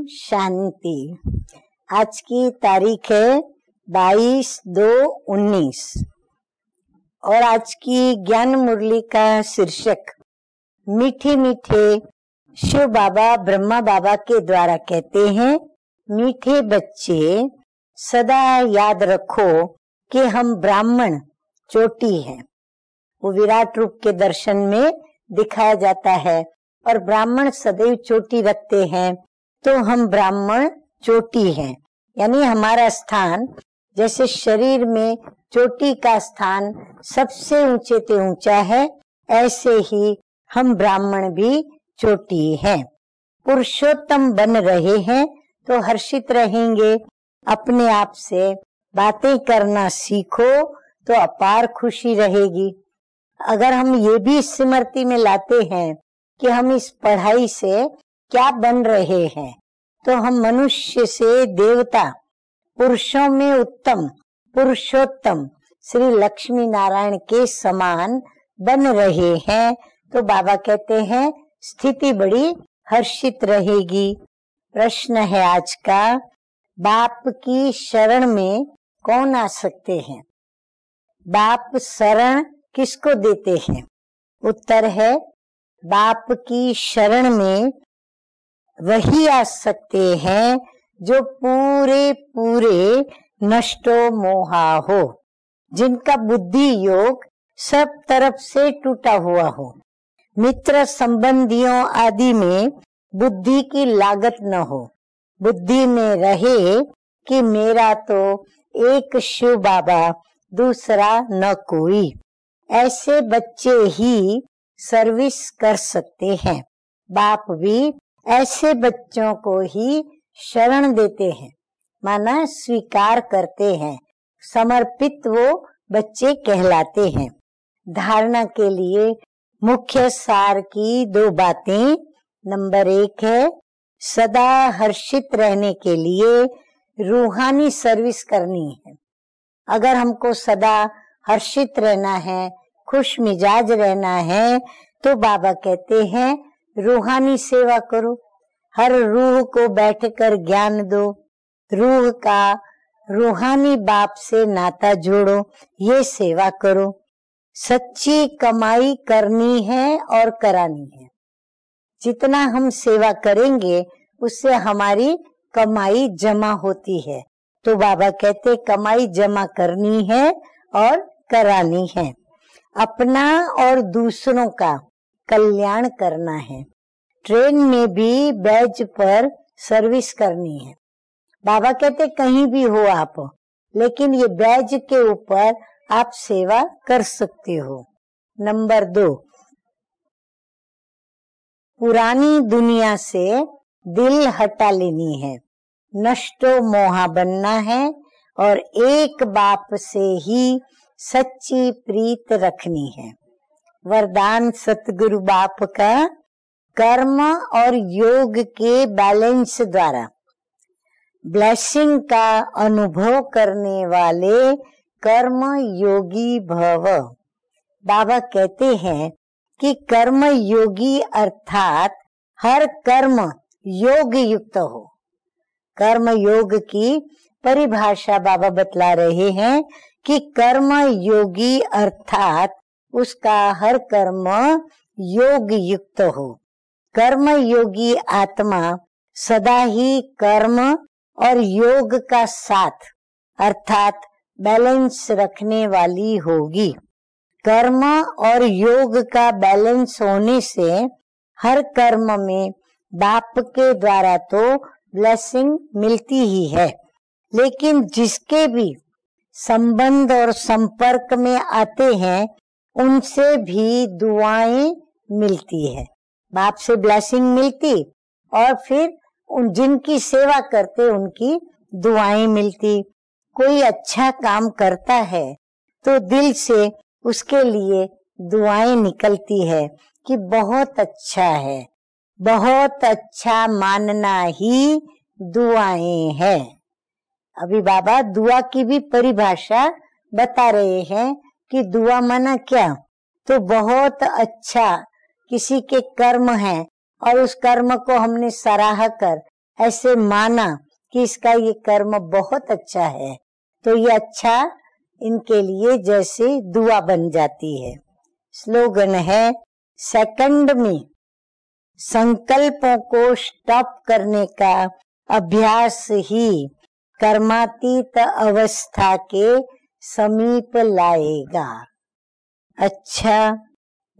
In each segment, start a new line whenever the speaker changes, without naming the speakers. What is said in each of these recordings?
शांति। आज की तारीख है 22/2/19 और आज की ज्ञान मुरली का शीर्षक मीठे मीठे शिव बाबा ब्रह्मा बाबा के द्वारा कहते हैं, मीठे बच्चे सदा याद रखो कि हम ब्राह्मण चोटी हैं। वो विराट रूप के दर्शन में दिखाया जाता है और ब्राह्मण सदैव चोटी रखते हैं, तो हम ब्राह्मण चोटी हैं। यानी हमारा स्थान जैसे शरीर में चोटी का स्थान सबसे ऊंचे से ऊंचा है, ऐसे ही हम ब्राह्मण भी चोटी हैं। पुरुषोत्तम बन रहे हैं तो हर्षित रहेंगे। अपने आप से बातें करना सीखो तो अपार खुशी रहेगी। अगर हम ये भी स्मृति में लाते हैं कि हम इस पढ़ाई से क्या बन रहे हैं, तो हम मनुष्य से देवता, पुरुषों में उत्तम, पुरुषोत्तम श्री लक्ष्मी नारायण के समान बन रहे हैं, तो बाबा कहते हैं स्थिति बड़ी हर्षित रहेगी। प्रश्न है आज का, बाप की शरण में कौन आ सकते हैं? बाप शरण किसको देते हैं? उत्तर है, बाप की शरण में वही आ सकते हैं जो पूरे पूरे नष्टो मोहा हो, जिनका बुद्धि योग सब तरफ से टूटा हुआ हो, मित्र संबंधियों आदि में बुद्धि की लागत न हो, बुद्धि में रहे कि मेरा तो एक शिव बाबा, दूसरा न कोई। ऐसे बच्चे ही सर्विस कर सकते हैं। बाप भी ऐसे बच्चों को ही शरण देते हैं, माना स्वीकार करते हैं, समर्पित वो बच्चे कहलाते हैं। धारणा के लिए मुख्य सार की 2 बातें। नंबर 1 है, सदा हर्षित रहने के लिए रूहानी सर्विस करनी है। अगर हमको सदा हर्षित रहना है, खुश मिजाज रहना है, तो बाबा कहते हैं रूहानी सेवा करो। हर रूह को बैठकर ज्ञान दो, रूह का रूहानी बाप से नाता जोड़ो, ये सेवा करो। सच्ची कमाई करनी है और करानी है। जितना हम सेवा करेंगे उससे हमारी कमाई जमा होती है। तो बाबा कहते कमाई जमा करनी है और करानी है। अपना और दूसरों का कल्याण करना है। ट्रेन में भी बैज पर सर्विस करनी है। बाबा कहते कहीं भी हो आप, लेकिन ये बैज के ऊपर आप सेवा कर सकते हो। नंबर 2, पुरानी दुनिया से दिल हटा लेनी है, नष्टो मोहा बनना है और एक बाप से ही सच्ची प्रीत रखनी है। वरदान सतगुरु बाप का कर्म और योग के बैलेंस द्वारा ब्लेसिंग का अनुभव करने वाले कर्म योगी भव। बाबा कहते हैं कि कर्म योगी अर्थात हर कर्म योग युक्त हो। कर्म योग की परिभाषा बाबा बतला रहे हैं कि कर्म योगी अर्थात उसका हर कर्म योग युक्त हो। कर्म योगी आत्मा सदा ही कर्म और योग का साथ अर्थात बैलेंस रखने वाली होगी। कर्म और योग का बैलेंस होने से हर कर्म में बाप के द्वारा तो ब्लेसिंग मिलती ही है, लेकिन जिसके भी संबंध और संपर्क में आते हैं उनसे भी दुआएं मिलती है। बाप से ब्लेसिंग मिलती और फिर उन जिनकी सेवा करते उनकी दुआएं मिलती। कोई अच्छा काम करता है तो दिल से उसके लिए दुआएं निकलती है कि बहुत अच्छा है, बहुत अच्छा मानना ही दुआएं है। अभी बाबा दुआ की भी परिभाषा बता रहे हैं कि दुआ माना क्या, तो बहुत अच्छा किसी के कर्म है और उस कर्म को हमने सराह कर ऐसे माना कि इसका ये कर्म बहुत अच्छा है, तो ये अच्छा इनके लिए जैसे दुआ बन जाती है। स्लोगन है, सेकंड में संकल्पों को स्टॉप करने का अभ्यास ही कर्मातीत अवस्था के समीप लाएगा। अच्छा,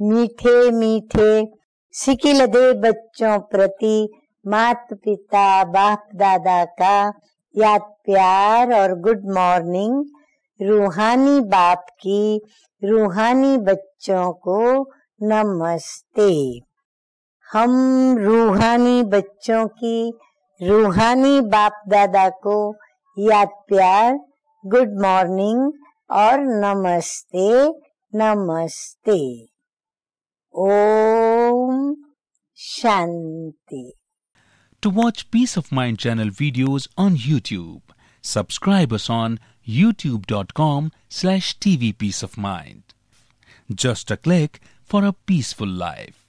मीठे मीठे सिकिलदे बच्चों प्रति माता पिता बाप दादा का याद प्यार और गुड मॉर्निंग। रूहानी बाप की रूहानी बच्चों को नमस्ते। हम रूहानी बच्चों की रूहानी बाप दादा को याद प्यार, गुड मॉर्निंग और नमस्ते नमस्ते। Om Shanti.
To watch Peace of Mind channel videos on YouTube, subscribe us on youtube.com/tvpeaceofmind. Just a click for a peaceful life.